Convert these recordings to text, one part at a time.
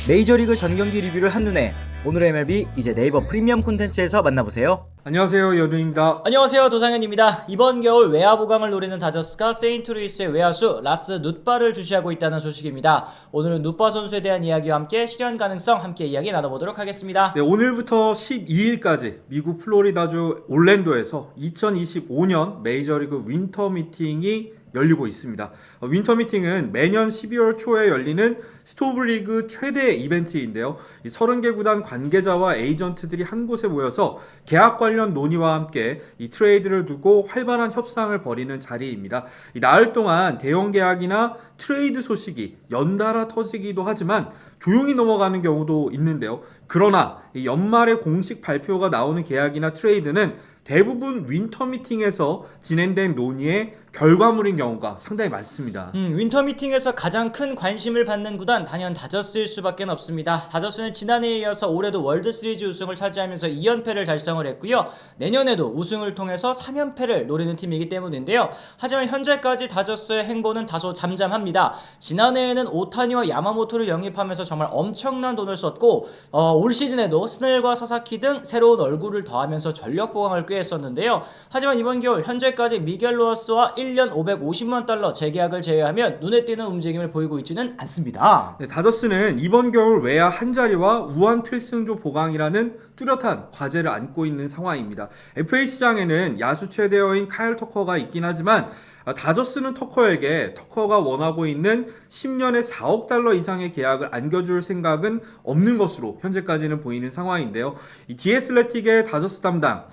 메이저리그 전경기 리뷰를 한눈에 오늘의 MLB 이제 네이버 프리미엄 콘텐츠에서 만나보세요. 안녕하세요, 여두입니다. 안녕하세요, 도상현입니다. 이번 겨울 외야 보강을 노리는 다저스가 세인트루이스의 외야수 라스 누빠를 주시하고 있다는 소식입니다. 오늘은 누빠 선수에 대한 이야기와 함께 실현 가능성 함께 이야기 나눠보도록 하겠습니다. 네, 오늘부터 12일까지 미국 플로리다주 올랜도에서 2025년 메이저리그 윈터 미팅이 열리고 있습니다. 윈터 미팅은 매년 12월 초에 열리는 스토브리그 최대 이벤트인데요. 30개 구단 관계자와 에이전트들이 한 곳에 모여서 계약 관련 논의와 함께 이 트레이드를 두고 활발한 협상을 벌이는 자리입니다. 나흘 동안 대형 계약이나 트레이드 소식이 연달아 터지기도 하지만 조용히 넘어가는 경우도 있는데요. 그러나 연말에 공식 발표가 나오는 계약이나 트레이드는 대부분 윈터 미팅에서 진행된 논의의 결과물인 경우가 상당히 많습니다. 윈터 미팅에서 가장 큰 관심을 받는 구단 단연 다저스일 수밖에 없습니다. 다저스는 지난해에 이어서 올해도 월드시리즈 우승을 차지하면서 2연패를 달성을 했고요. 내년에도 우승을 통해서 3연패를 노리는 팀이기 때문인데요. 하지만 현재까지 다저스의 행보는 다소 잠잠합니다. 지난해에는 오타니와 야마모토를 영입하면서 정말 엄청난 돈을 썼고 올 시즌에도 스넬과 사사키 등 새로운 얼굴을 더하면서 전력 보강을 꽤 했었는데요. 하지만 이번 겨울 현재까지 미겔 로하스와 1년 550만 달러 재계약을 제외하면 눈에 띄는 움직임을 보이고 있지는 않습니다. 네, 다저스는 이번 겨울 외야 한 자리와 우한 필승조 보강이라는 뚜렷한 과제를 안고 있는 상황입니다. FA 시장에는 야수 최대어인 카일 터커가 있긴 하지만 다저스는 터커에게 터커가 원하고 있는 10년에 4억 달러 이상의 계약을 안겨줄 생각은 없는 것으로 현재까지는 보이는 상황인데요. 이 디애슬레틱의 다저스 담당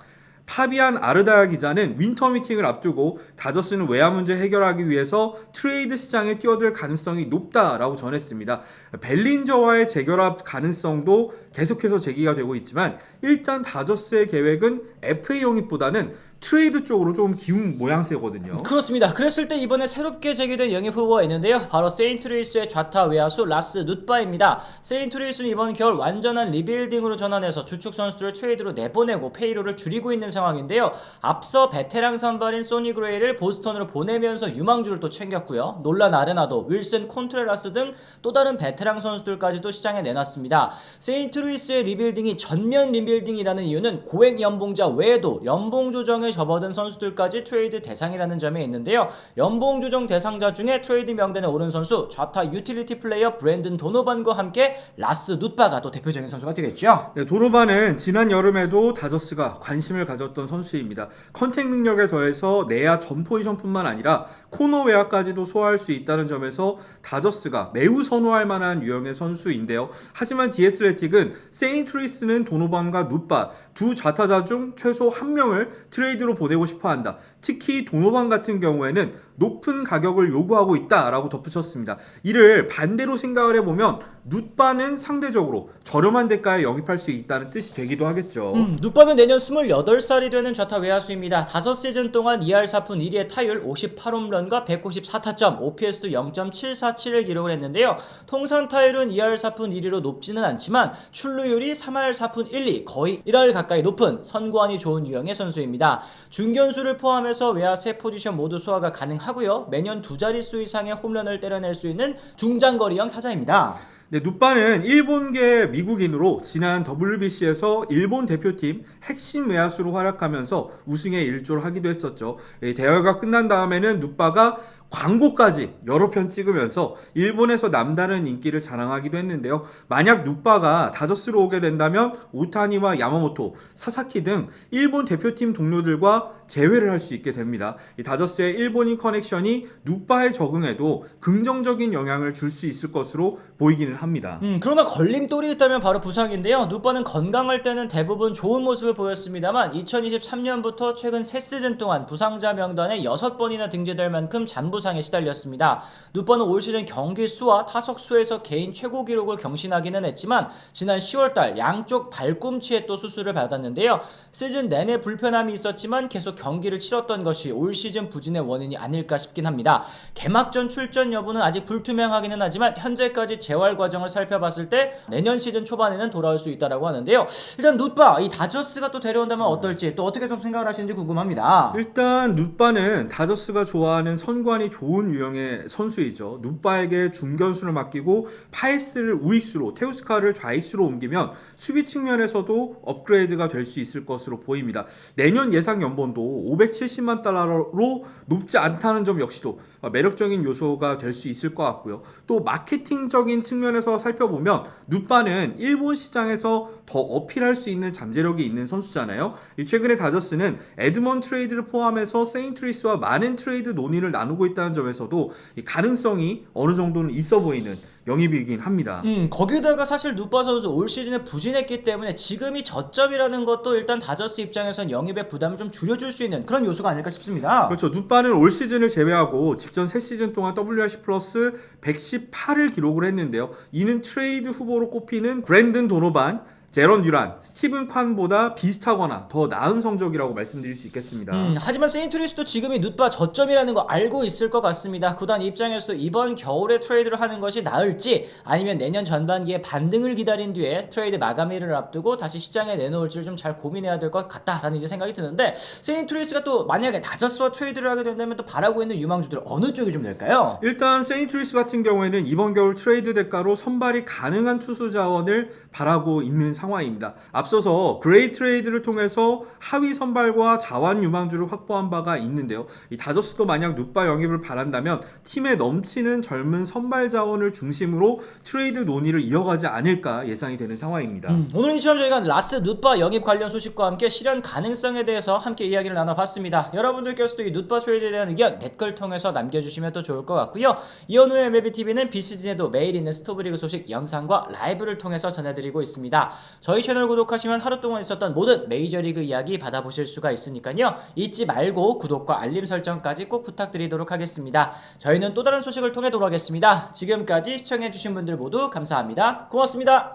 파비안 아르다야 기자는 윈터 미팅을 앞두고 다저스는 외야 문제 해결하기 위해서 트레이드 시장에 뛰어들 가능성이 높다라고 전했습니다. 벨린저와의 재결합 가능성도 계속해서 제기가 되고 있지만 일단 다저스의 계획은 FA 영입보다는 트레이드 쪽으로 좀 기운 모양새거든요. 그렇습니다. 그랬을 때 이번에 새롭게 제기된 영입 후보가 있는데요. 바로 세인트루이스의 좌타 외야수 라스 누빠입니다. 세인트루이스는 이번 겨울 완전한 리빌딩으로 전환해서 주축 선수들을 트레이드로 내보내고 페이로를 줄이고 있는 상황인데요. 앞서 베테랑 선발인 소니 그레이를 보스턴으로 보내면서 유망주를 또 챙겼고요. 놀란 아레나도, 윌슨 콘트레라스 등 또 다른 베테랑 선수들까지도 시장에 내놨습니다. 세인트루이스의 리빌딩이 전면 리빌딩이라는 이유는 고액 연봉자 외에도 연봉 조정에 접어든 선수들까지 트레이드 대상이라는 점에 있는데요. 연봉 조정 대상자 중에 트레이드 명단에 오른 선수 좌타 유틸리티 플레이어 브랜든 도노반과 함께 라스 누빠가 또 대표적인 선수가 되겠죠. 네, 도노반은 지난 여름에도 다저스가 관심을 가졌던 선수입니다. 컨택 능력에 더해서 내야 전 포지션뿐만 아니라 코너 외야까지도 소화할 수 있다는 점에서 다저스가 매우 선호할 만한 유형의 선수인데요. 하지만 디애슬레틱은 세인트루이스는 도노반과 누빠 두 좌타자 중 최소 한 명을 트레이드로 보내고 싶어 한다. 특히 도노반 같은 경우에는 높은 가격을 요구하고 있다라고 덧붙였습니다. 이를 반대로 생각을 해보면 누빠는 상대적으로 저렴한 대가에 영입할 수 있다는 뜻이 되기도 하겠죠. 누빠는 내년 28살이 되는 좌타 외야수입니다. 5시즌 동안 2할 4푼 1리의 타율, 58홈런과 194타점, OPS도 0.747을 기록을 했는데요. 통산 타율은 2할 4푼 1리로 높지는 않지만 출루율이 3할 4푼 1리, 거의 1할 가까이 높은 선구안이 좋은 유형의 선수입니다. 중견수를 포함해서 외야 세 포지션 모두 소화가 가능하고요. 매년 두 자릿수 이상의 홈런을 때려낼 수 있는 중장거리형 타자입니다. 네, 누빠는 일본계 미국인으로 지난 WBC에서 일본 대표팀 핵심 외야수로 활약하면서 우승에 일조를 하기도 했었죠. 대회가 끝난 다음에는 누빠가 광고까지 여러 편 찍으면서 일본에서 남다른 인기를 자랑하기도 했는데요. 만약 누빠가 다저스로 오게 된다면 오타니와 야마모토, 사사키 등 일본 대표팀 동료들과 재회를 할 수 있게 됩니다. 이 다저스의 일본인 커넥션이 누빠에 적응해도 긍정적인 영향을 줄 수 있을 것으로 보이기는 합니다. 그러나 걸림돌이 있다면 바로 부상인데요. 누빠는 건강할 때는 대부분 좋은 모습을 보였습니다만 2023년부터 최근 3시즌 동안 부상자 명단에 6번이나 등재될 만큼 잔부상에 시달렸습니다. 누빠는 올 시즌 경기 수와 타석 수에서 개인 최고 기록을 경신하기는 했지만 지난 10월달 양쪽 발꿈치에 또 수술을 받았는데요. 시즌 내내 불편함이 있었지만 계속 경기를 치렀던 것이 올 시즌 부진의 원인이 아닐까 싶긴 합니다. 개막전 출전 여부는 아직 불투명하기는 하지만 현재까지 재활 과정 과정을 살펴봤을 때 내년 시즌 초반에는 돌아올 수 있다라고 하는데요. 일단 룻바 이 다저스가 또 데려온다면 어떨지 또 어떻게 좀 생각을 하시는지 궁금합니다. 일단 룻바는 다저스가 좋아하는 선관이 좋은 유형의 선수이죠. 룻바에게 중견수를 맡기고 파이스를 우익수로, 테우스카를 좌익수로 옮기면 수비 측면에서도 업그레이드가 될 수 있을 것으로 보입니다. 내년 예상 연봉도 570만 달러로 높지 않다는 점 역시도 매력적인 요소가 될 수 있을 것 같고요. 또 마케팅적인 측면에서 살펴보면 룻바는 일본 시장에서 더 어필할 수 있는 잠재력이 있는 선수잖아요. 최근에 다저스는 에드먼 트레이드를 포함해서 세인트루이스와 많은 트레이드 논의를 나누고 있다는 점에서도 이 가능성이 어느 정도는 있어 보이는 영입이긴 합니다. 거기다가 사실 누빠 선수 올 시즌에 부진했기 때문에 지금이 저점이라는 것도 일단 다저스 입장에선 영입의 부담을 좀 줄여줄 수 있는 그런 요소가 아닐까 싶습니다. 그렇죠. 룻바는 올 시즌을 제외하고 직전 3시즌 동안 WRC 플러스 118을 기록을 했는데요. 이는 트레이드 후보로 꼽히는 브랜든 도노반, 제런 듀란, 스티븐 콴보다 비슷하거나 더 나은 성적이라고 말씀드릴 수 있겠습니다. 하지만 세인트루이스도 지금이 룻바 저점이라는 거 알고 있을 것 같습니다. 구단 입장에서도 이번 겨울에 트레이드를 하는 것이 나을지 아니면 내년 전반기에 반등을 기다린 뒤에 트레이드 마감일을 앞두고 다시 시장에 내놓을지를 좀 잘 고민해야 될 것 같다라는 이제 생각이 드는데 세인트루이스가 또 만약에 다저스와 트레이드를 하게 된다면 또 바라고 있는 유망주들 어느 쪽이 좀 될까요? 일단 세인트루이스 같은 경우에는 이번 겨울 트레이드 대가로 선발이 가능한 투수 자원을 바라고 있는 상황입니다. 앞서서 그레이 트레이드를 통해서 하위 선발과 자완 유망주를 확보한 바가 있는데요. 이 다저스도 만약 룻바 영입을 바란다면 팀에 넘치는 젊은 선발 자원을 중심으로 트레이드 논의를 이어가지 않을까 예상이 되는 상황입니다. 오늘 이처럼 저희가 라스 룻바 영입 관련 소식과 함께 실현 가능성에 대해서 함께 이야기를 나눠봤습니다. 여러분들께서도 이 룻바 트레이드에 대한 의견 댓글 통해서 남겨주시면 또 좋을 것 같고요. 이현우의 MLBTV는 비시즌에도 매일 있는 스토브리그 소식 영상과 라이브를 통해서 전해드리고 있습니다. 저희 채널 구독하시면 하루 동안 있었던 모든 메이저리그 이야기 받아보실 수가 있으니까요. 잊지 말고 구독과 알림 설정까지 꼭 부탁드리도록 하겠습니다. 저희는 또 다른 소식을 통해 돌아오겠습니다. 지금까지 시청해주신 분들 모두 감사합니다. 고맙습니다.